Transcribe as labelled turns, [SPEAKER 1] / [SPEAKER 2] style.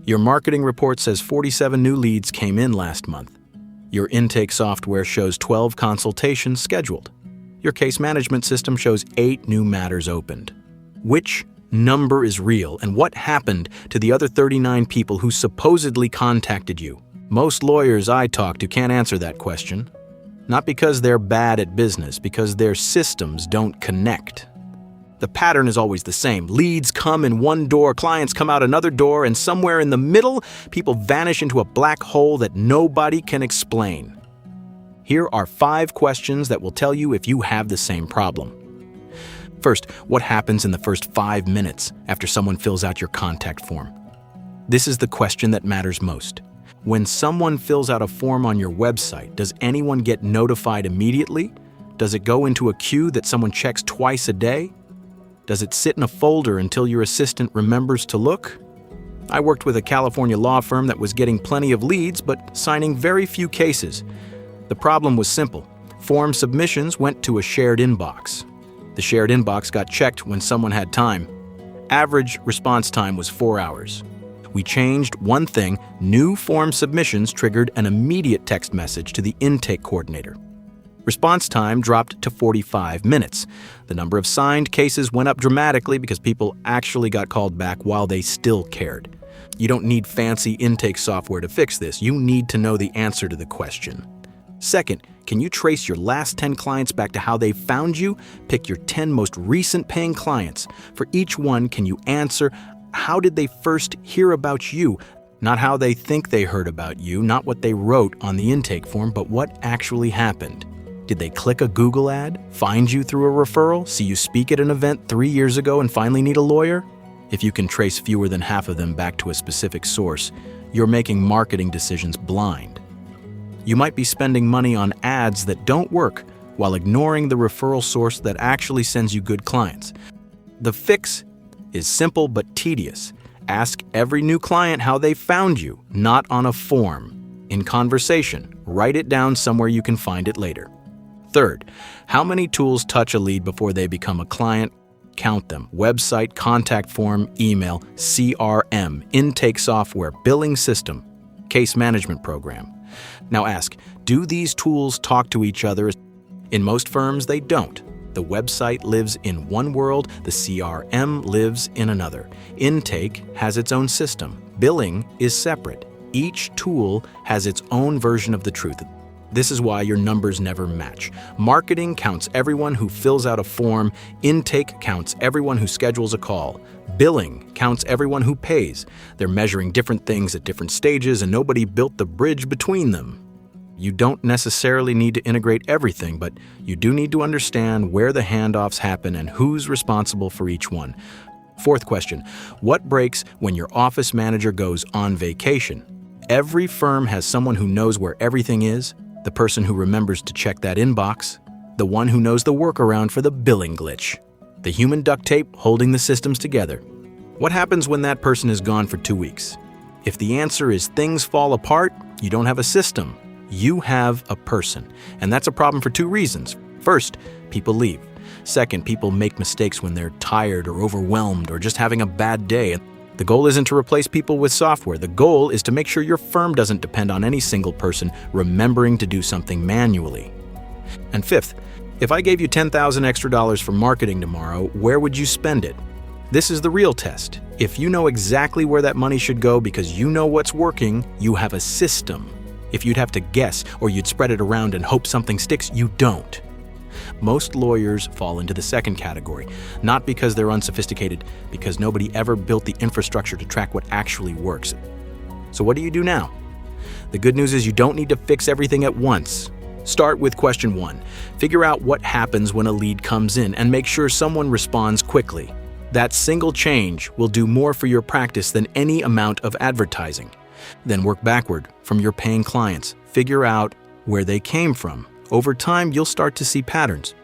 [SPEAKER 1] Your marketing report says 47 new leads came in last month. Your intake software shows 12 consultations scheduled. Your case management system shows 8 new matters opened. Which number is real, and what happened to the other 39 people who supposedly contacted you? Most lawyers I talk to can't answer that question. Not because they're bad at business, because their systems don't connect. The pattern is always the same. Leads come in one door, clients come out another door, and somewhere in the middle, people vanish into a black hole that nobody can explain. Here are 5 questions that will tell you if you have the same problem. First, what happens in the first 5 minutes after someone fills out your contact form? This is the question that matters most. When someone fills out a form on your website, does anyone get notified immediately? Does it go into a queue that someone checks twice a day? Does it sit in a folder until your assistant remembers to look? I worked with a California law firm that was getting plenty of leads but signing very few cases. The problem was simple. Form submissions went to a shared inbox. The shared inbox got checked when someone had time. Average response time was 4 hours. We changed one thing. New form submissions triggered an immediate text message to the intake coordinator. Response time dropped to 45 minutes. The number of signed cases went up dramatically because people actually got called back while they still cared. You don't need fancy intake software to fix this. You need to know the answer to the question. Second, can you trace your last 10 clients back to how they found you? Pick your 10 most recent paying clients. For each one, can you answer, how did they first hear about you? Not how they think they heard about you, not what they wrote on the intake form, but what actually happened. Did they click a Google ad, find you through a referral, see you speak at an event 3 years ago and finally need a lawyer? If you can trace fewer than half of them back to a specific source, you're making marketing decisions blind. You might be spending money on ads that don't work while ignoring the referral source that actually sends you good clients. The fix is simple but tedious. Ask every new client how they found you, not on a form. In conversation, write it down somewhere you can find it later. Third, how many tools touch a lead before they become a client? Count them. Website, contact form, email, CRM, intake software, billing system, case management program. Now ask, do these tools talk to each other? In most firms, they don't. The website lives in one world, the CRM lives in another. Intake has its own system. Billing is separate. Each tool has its own version of the truth. This is why your numbers never match. Marketing counts everyone who fills out a form. Intake counts everyone who schedules a call. Billing counts everyone who pays. They're measuring different things at different stages, and nobody built the bridge between them. You don't necessarily need to integrate everything, but you do need to understand where the handoffs happen and who's responsible for each one. Fourth question, what breaks when your office manager goes on vacation? Every firm has someone who knows where everything is, the person who remembers to check that inbox, the one who knows the workaround for the billing glitch, the human duct tape holding the systems together. What happens when that person is gone for 2 weeks? If the answer is things fall apart, you don't have a system. You have a person, and that's a problem for 2 reasons. First, people leave. Second, people make mistakes when they're tired or overwhelmed or just having a bad day. The goal isn't to replace people with software. The goal is to make sure your firm doesn't depend on any single person remembering to do something manually. And fifth, if I gave you $10,000 extra for marketing tomorrow, where would you spend it? This is the real test. If you know exactly where that money should go because you know what's working, you have a system. If you'd have to guess or you'd spread it around and hope something sticks, you don't. Most lawyers fall into the second category, not because they're unsophisticated, because nobody ever built the infrastructure to track what actually works. So what do you do now? The good news is you don't need to fix everything at once. Start with question 1. Figure out what happens when a lead comes in and make sure someone responds quickly. That single change will do more for your practice than any amount of advertising. Then work backward from your paying clients. Figure out where they came from. Over time, you'll start to see patterns.